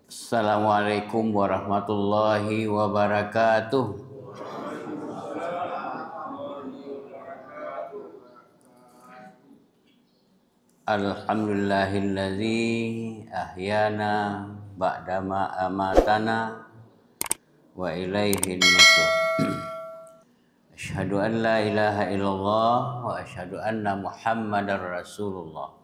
Assalamualaikum warahmatullahi wabarakatuh. Alhamdulillahilladzi ahyana ba'dama amatana wa ilaihin nusyur. Asyhadu an la ilaha illallah wa asyhadu anna Muhammadar Rasulullah.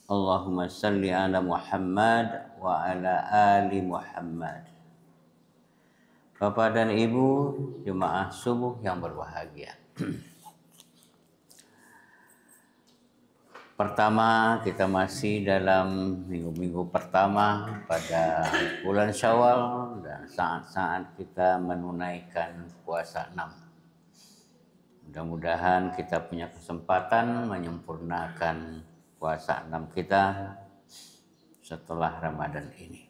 Allahumma salli ala Muhammad wa ala ali Muhammad. Bapak dan Ibu jemaah subuh yang berbahagia. Pertama, kita masih dalam minggu-minggu pertama pada bulan Syawal dan saat-saat kita menunaikan puasa 6. Mudah-mudahan kita punya kesempatan menyempurnakan puasa 6 kita setelah Ramadan ini.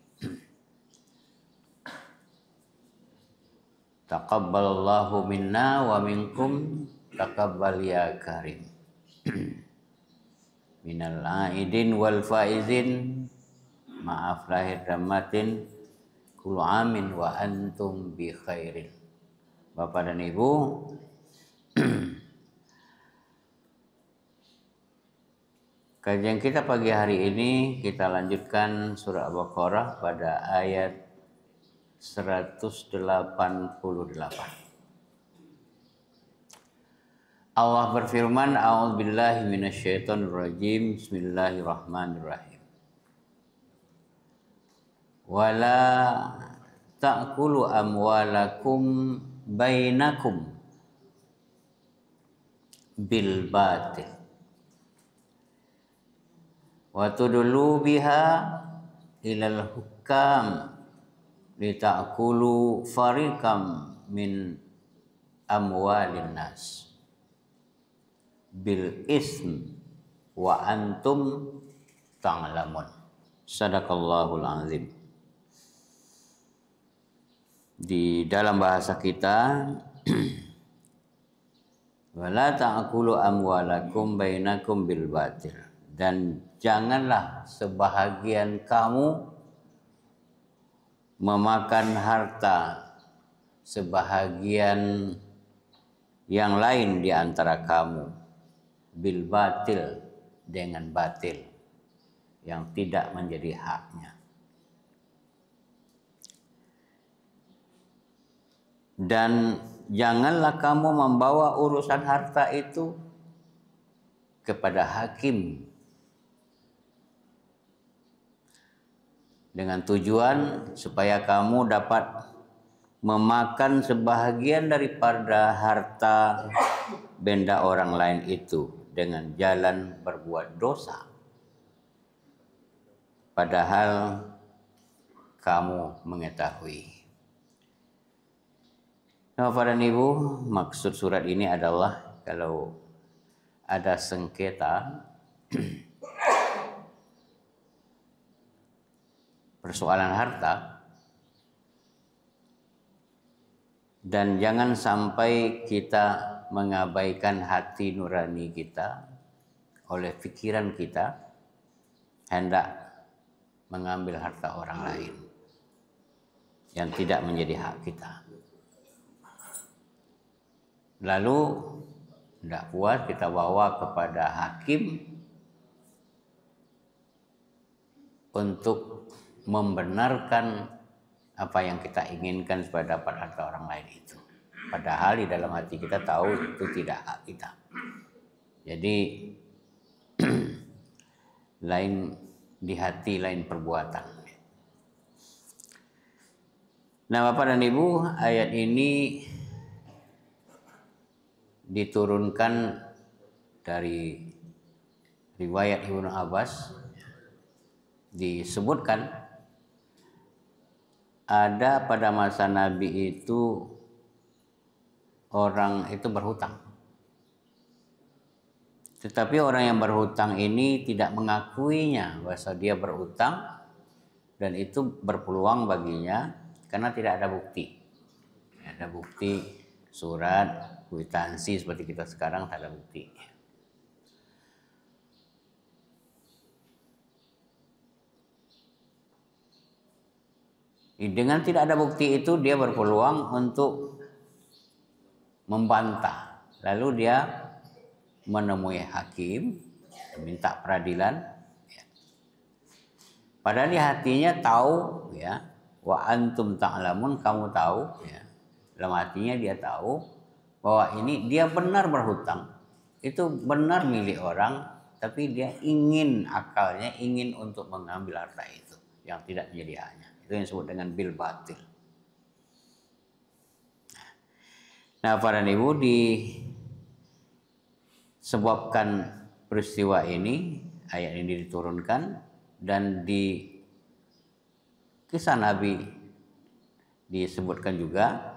Taqabbalallahu minna wa minkum taqabbal ya karim. Minal aidin wal faizin, maaf lahir dan batin, kullu amin wa antum bi khairin. Bapak dan Ibu, kajian kita pagi hari ini kita lanjutkan surah Al-Baqarah pada ayat 188. Allah berfirman, A'udzubillahi minasyaitonirrajim. Bismillahirrahmanirrahim. Wala ta'kulu amwalakum bainakum bil batil wa tudlu biha ilal hukam lita'kulu fariqam min amwalin nas bil ism wa antum ta'lamun. Sadaqallahul azim. Di dalam bahasa kita wala ta'kulu amwalakum bainakum bil batil, dan janganlah sebahagian kamu memakan harta sebahagian yang lain di antara kamu bil batil, dengan batil yang tidak menjadi haknya. Dan janganlah kamu membawa urusan harta itu kepada hakim dengan tujuan supaya kamu dapat memakan sebahagian daripada harta benda orang lain itu dengan jalan berbuat dosa, padahal kamu mengetahui. Bapak dan Ibu, maksud surat ini adalah kalau ada sengketa persoalan harta, dan jangan sampai kita mengabaikan hati nurani kita oleh pikiran kita hendak mengambil harta orang lain yang tidak menjadi hak kita. Lalu tidak puas kita bawa kepada hakim untuk membenarkan apa yang kita inginkan supaya dapat harta orang lain itu. Padahal di dalam hati kita tahu itu tidak hak kita. Jadi lain di hati, lain perbuatan. Nah, Bapak dan Ibu, ayat ini diturunkan dari riwayat Ibnu Abbas. Disebutkan ada pada masa Nabi itu orang itu berhutang. Tetapi orang yang berhutang ini tidak mengakuinya bahwa dia berhutang, dan itu berpeluang baginya karena tidak ada bukti. Tidak ada bukti surat, kwitansi seperti kita sekarang, tak ada bukti. Dengan tidak ada bukti itu dia berpeluang untuk membantah. Lalu dia menemui hakim, minta peradilan. Padahal di hatinya tahu, ya, wa antum ta'lamun, kamu tahu, ya. Dalam hatinya dia tahu bahwa ini dia benar berhutang, itu benar milik orang, tapi dia ingin, akalnya ingin untuk mengambil harta itu yang tidak menjadi haknya. Itu yang disebut dengan bil batil. Nah, para ibu, disebabkan peristiwa ini, ayat ini diturunkan, dan di kisah Nabi disebutkan juga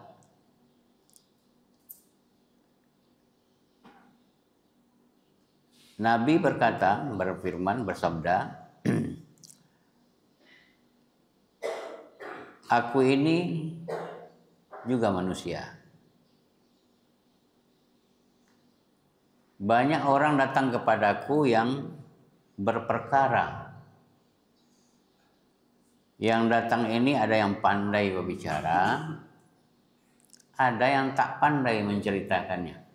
Nabi berkata, berfirman, bersabda, aku ini juga manusia. Banyak orang datang kepadaku yang berperkara. Yang datang ini ada yang pandai berbicara, ada yang tak pandai menceritakannya.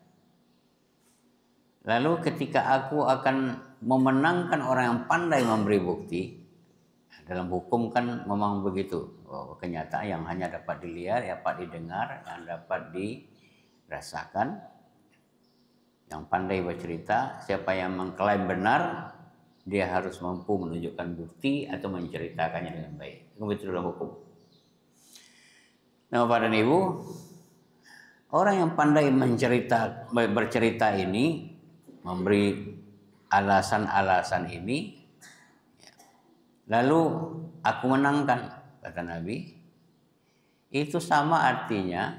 Lalu ketika aku akan memenangkan orang yang pandai memberi bukti, dalam hukum kan memang begitu. Kenyataan yang hanya dapat dilihat, dapat didengar, yang dapat dirasakan. Yang pandai bercerita, siapa yang mengklaim benar, dia harus mampu menunjukkan bukti atau menceritakannya dengan baik. Itu betul dalam hukum. Nah, Bapak dan Ibu, orang yang pandai bercerita ini, memberi alasan-alasan ini, lalu aku menangkan, kata Nabi, itu sama artinya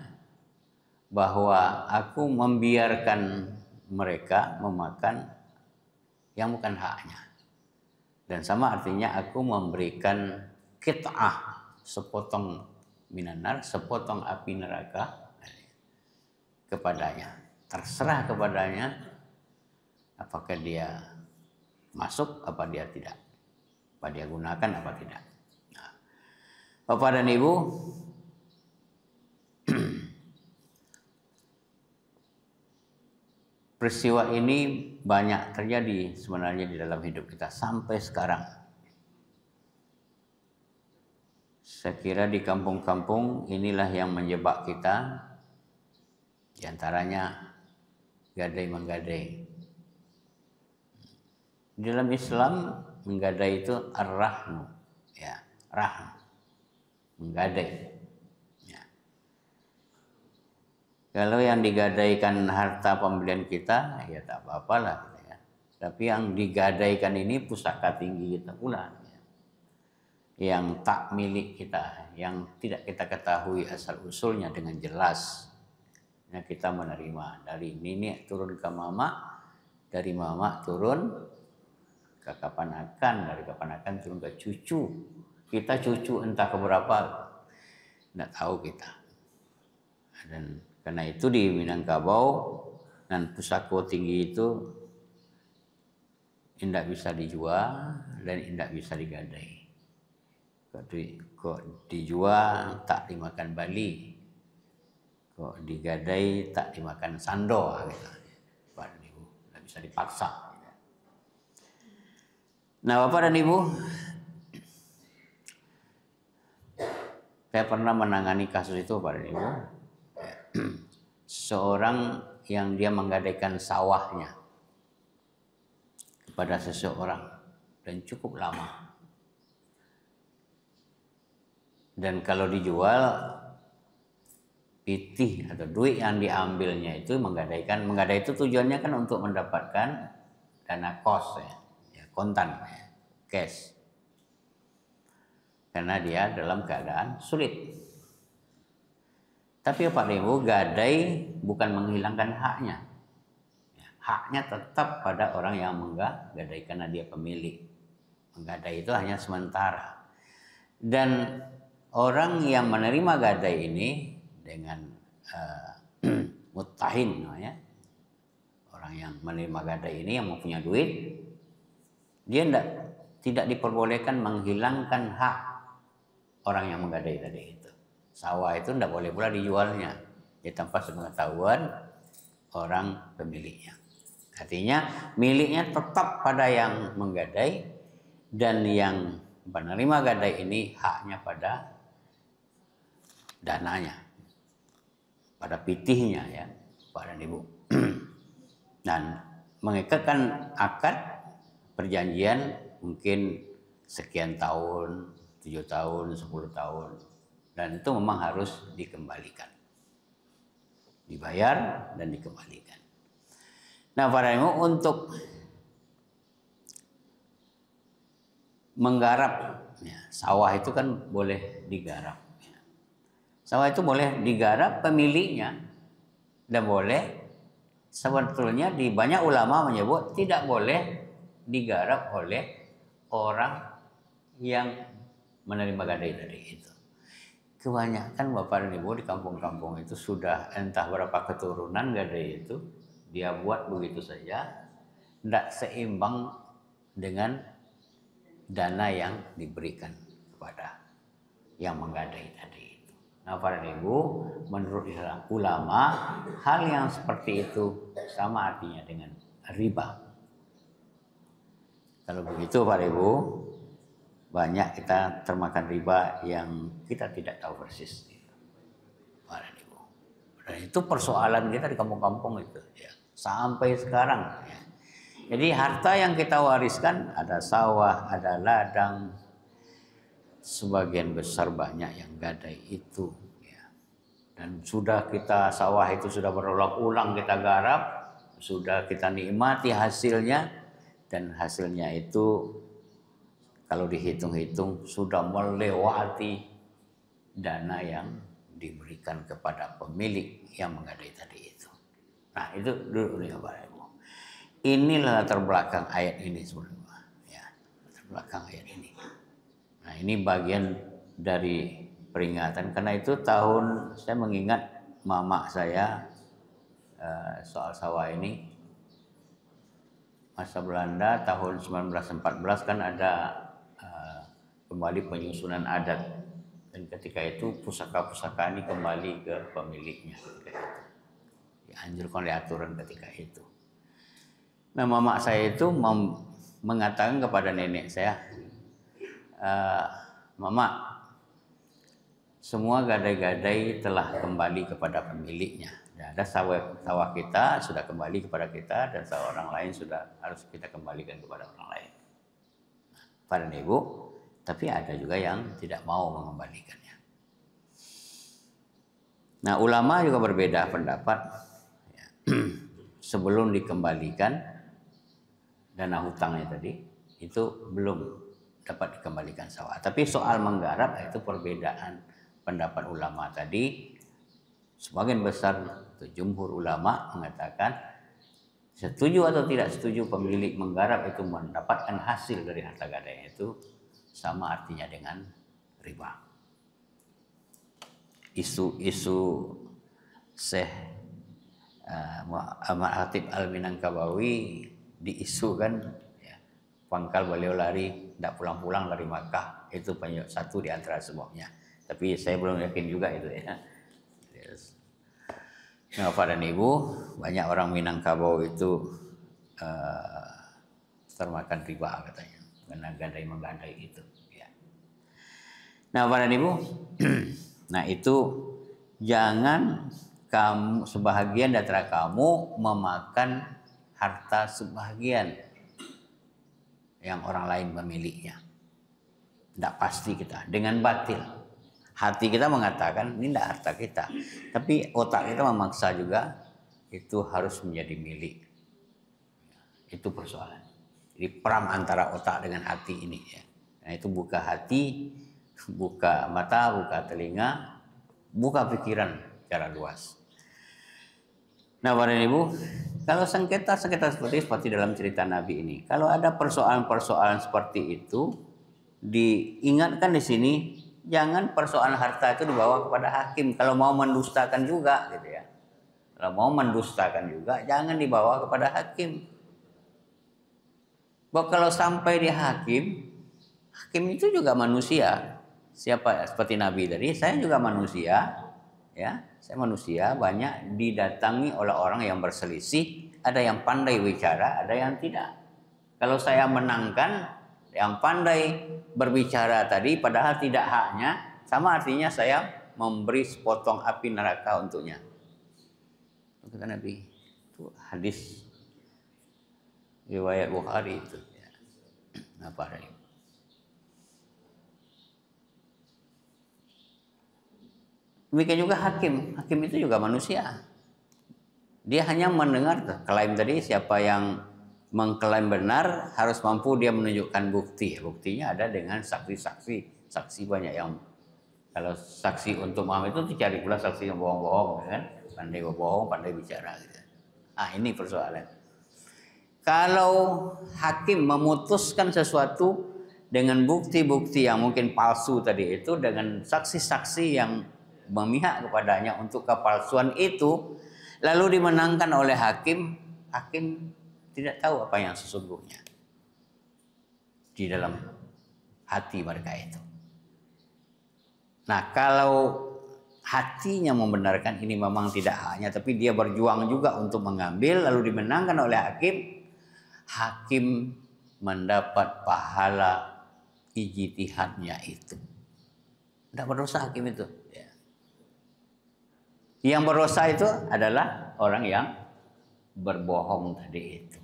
bahwa aku membiarkan mereka memakan yang bukan haknya. Dan sama artinya aku memberikan kit'ah, sepotong minanar, sepotong api neraka kepadanya. Terserah kepadanya apakah dia masuk, apa dia tidak. Apa dia gunakan, apa tidak. Nah, Bapak dan Ibu, peristiwa ini banyak terjadi sebenarnya di dalam hidup kita sampai sekarang. Saya kira di kampung-kampung inilah yang menjebak kita, di antaranya gadai-menggadai. Di dalam Islam menggadai itu ar-rahnu, ya, rahn, menggadai. Kalau yang digadaikan harta pembelian kita, ya tak apa-apalah. Gitu ya. Tapi yang digadaikan ini pusaka tinggi kita pula. Ya. Yang tak milik kita, yang tidak kita ketahui asal-usulnya dengan jelas. Ya, kita menerima dari nenek turun ke mama, dari mama turun ke kapan-akan, dari kapan-akan turun ke cucu. Kita cucu entah keberapa, tidak tahu kita. Dan karena itu di Minangkabau dan pusako tinggi itu tidak bisa dijual dan tidak bisa digadai. Kok dijual tak dimakan Bali, kok digadai tak dimakan Sando, gitu. Tidak bisa dipaksa. Nah, Bapak dan Ibu, saya pernah menangani kasus itu, Bapak dan Ibu. Seorang yang dia menggadaikan sawahnya kepada seseorang dan cukup lama. Dan kalau dijual, pitih atau duit yang diambilnya itu menggadai itu tujuannya kan untuk mendapatkan dana kos, ya, kontan, ya, cash. Karena dia dalam keadaan sulit. Tapi Pak Ibu, gadai bukan menghilangkan haknya. Haknya tetap pada orang yang menggadai karena dia pemilik. Menggadai itu hanya sementara. Dan orang yang menerima gadai ini dengan muttahin, namanya, orang yang menerima gadai ini yang mempunyai duit, dia tidak diperbolehkan menghilangkan hak orang yang menggadai tadi itu. Sawah itu tidak boleh pula dijualnya ya tanpa sepengetahuan orang pemiliknya. Artinya miliknya tetap pada yang menggadai, dan yang penerima gadai ini haknya pada dananya, pada pitihnya ya, Pak dan Ibu. Dan mengikatkan akad perjanjian mungkin sekian tahun, 7 tahun, 10 tahun, dan itu memang harus dikembalikan, dibayar dan dikembalikan. Nah, para Ibu, untuk menggarap ya, sawah itu kan boleh digarap ya. Sawah itu boleh digarap pemiliknya, dan boleh sebetulnya di banyak ulama menyebut tidak boleh digarap oleh orang yang menerima gadai tadi itu. Kebanyakan Bapak dan Ibu di kampung-kampung itu sudah entah berapa keturunan gadai itu dia buat begitu saja, tidak seimbang dengan dana yang diberikan kepada yang menggadai tadi itu. Nah, para ibu, menurut ulama, hal yang seperti itu sama artinya dengan riba. Kalau begitu, para ibu, banyak kita termakan riba yang kita tidak tahu persis. Para ibu, dan itu persoalan kita di kampung-kampung itu, ya, sampai sekarang. Ya. Jadi harta yang kita wariskan ada sawah, ada ladang, sebagian besar banyak yang gadai itu. Ya. Dan sudah kita sawah itu sudah berulang-ulang kita garap, sudah kita nikmati hasilnya, dan hasilnya itu kalau dihitung-hitung sudah melewati dana yang diberikan kepada pemilik yang menggadai tadi itu. Nah, itu dulu nih Bapak Ibu. Inilah latar belakang ayat ini sebenarnya. Ya, latar belakang ayat ini. Nah, ini bagian dari peringatan. Karena itu tahun saya mengingat mama saya soal sawah ini. Masa Belanda tahun 1914 kan ada kembali penyusunan adat, dan ketika itu pusaka-pusaka ini kembali ke pemiliknya, dianjurkan oleh aturan ketika itu. Nah, mama saya itu mengatakan kepada nenek saya, Mama, semua gadai-gadai telah kembali kepada pemiliknya. Dan ada sawah kita sudah kembali kepada kita, dan sawah orang lain sudah harus kita kembalikan kepada orang lain. Para ibu, tapi ada juga yang tidak mau mengembalikannya. Nah, ulama juga berbeda pendapat. Ya. Sebelum dikembalikan dana hutangnya tadi, itu belum dapat dikembalikan sawah. Tapi soal menggarap itu perbedaan pendapat ulama tadi. Sebagian besar jumhur ulama mengatakan setuju atau tidak setuju pemilik menggarap itu mendapatkan hasil dari harta gadainya itu sama artinya dengan riba. Isu-isu Syekh Ahmad Khatib Al-Minangkabawi diisukan, ya, pangkal beliau lari, tidak pulang-pulang dari Makkah, itu satu di antara sebabnya. Tapi saya belum yakin juga itu ya. Nah, Bapak dan Ibu, banyak orang Minangkabau itu termakan riba katanya, karena gadai menggadai itu. Ya. Nah, Bapak dan Ibu, nah itu jangan kamu sebahagian dari kamu memakan harta sebahagian yang orang lain memilikinya. Tidak pasti kita dengan batil. Hati kita mengatakan ini tidak harta kita, tapi otak kita memaksa juga itu harus menjadi milik. Itu persoalan. Jadi perang antara otak dengan hati ini. Ya. Nah, itu buka hati, buka mata, buka telinga, buka pikiran secara luas. Nah, Bapak dan Ibu, kalau sengketa-sengketa seperti dalam cerita Nabi ini, kalau ada persoalan-persoalan seperti itu, diingatkan di sini. Jangan persoalan harta itu dibawa kepada hakim. Kalau mau mendustakan juga, gitu ya. Kalau mau mendustakan juga, jangan dibawa kepada hakim. Bahwa kalau sampai di hakim itu juga manusia. Siapa seperti Nabi tadi, saya juga manusia, ya, saya manusia banyak didatangi oleh orang yang berselisih, ada yang pandai bicara, ada yang tidak. Kalau saya menangkan yang pandai berbicara tadi, padahal tidak haknya, sama artinya saya memberi sepotong api neraka untuknya. Kata Nabi, itu hadis riwayat Bukhari itu. Ya. Apa ini? Demikian juga hakim. Hakim itu juga manusia. Dia hanya mendengar klaim tadi, siapa yang mengklaim benar harus mampu dia menunjukkan bukti. Buktinya ada dengan saksi-saksi. Saksi banyak yang, kalau saksi untuk Muhammad itu dicari pula saksi yang bohong-bohong, kan? Pandai berbohong, pandai bicara. Gitu. Ini persoalan. Kalau hakim memutuskan sesuatu dengan bukti-bukti yang mungkin palsu tadi itu, dengan saksi-saksi yang memihak kepadanya untuk kepalsuan itu, lalu dimenangkan oleh hakim, hakim tidak tahu apa yang sesungguhnya di dalam hati mereka itu. Nah, kalau hatinya membenarkan ini memang tidak haknya, tapi dia berjuang juga untuk mengambil, lalu dimenangkan oleh hakim, hakim mendapat pahala ijtihadnya itu. Tidak berdosa hakim itu. Yang berdosa itu adalah orang yang berbohong tadi itu.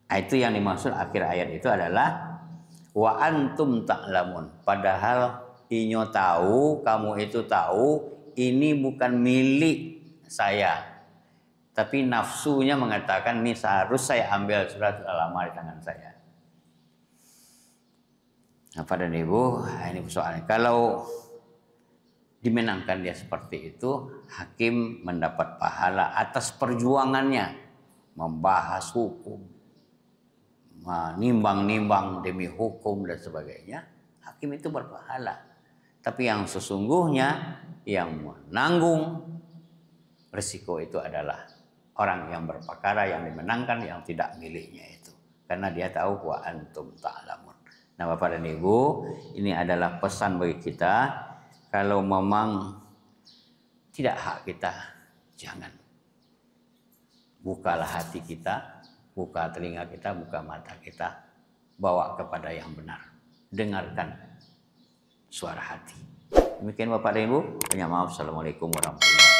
Itu yang dimaksud akhir ayat itu adalah wa antum ta'lamun. Padahal inyo tahu, kamu itu tahu, ini bukan milik saya. Tapi nafsunya mengatakan ini seharus saya ambil surat al-amal di tangan saya. Bapak dan Ibu, ini persoalannya. Kalau dimenangkan dia seperti itu, hakim mendapat pahala atas perjuangannya membahas hukum, menimbang-nimbang demi hukum dan sebagainya. Hakim itu berpahala. Tapi yang sesungguhnya yang menanggung risiko itu adalah orang yang berperkara, yang dimenangkan, yang tidak miliknya itu. Karena dia tahu wa antum ta'lamun. Nah, Bapak dan Ibu, ini adalah pesan bagi kita. Kalau memang tidak hak kita, jangan. Bukalah hati kita, buka telinga kita, buka mata kita, bawa kepada yang benar. Dengarkan suara hati. Demikian Bapak dan Ibu. Banyak maaf. Assalamualaikum warahmatullahi wabarakatuh.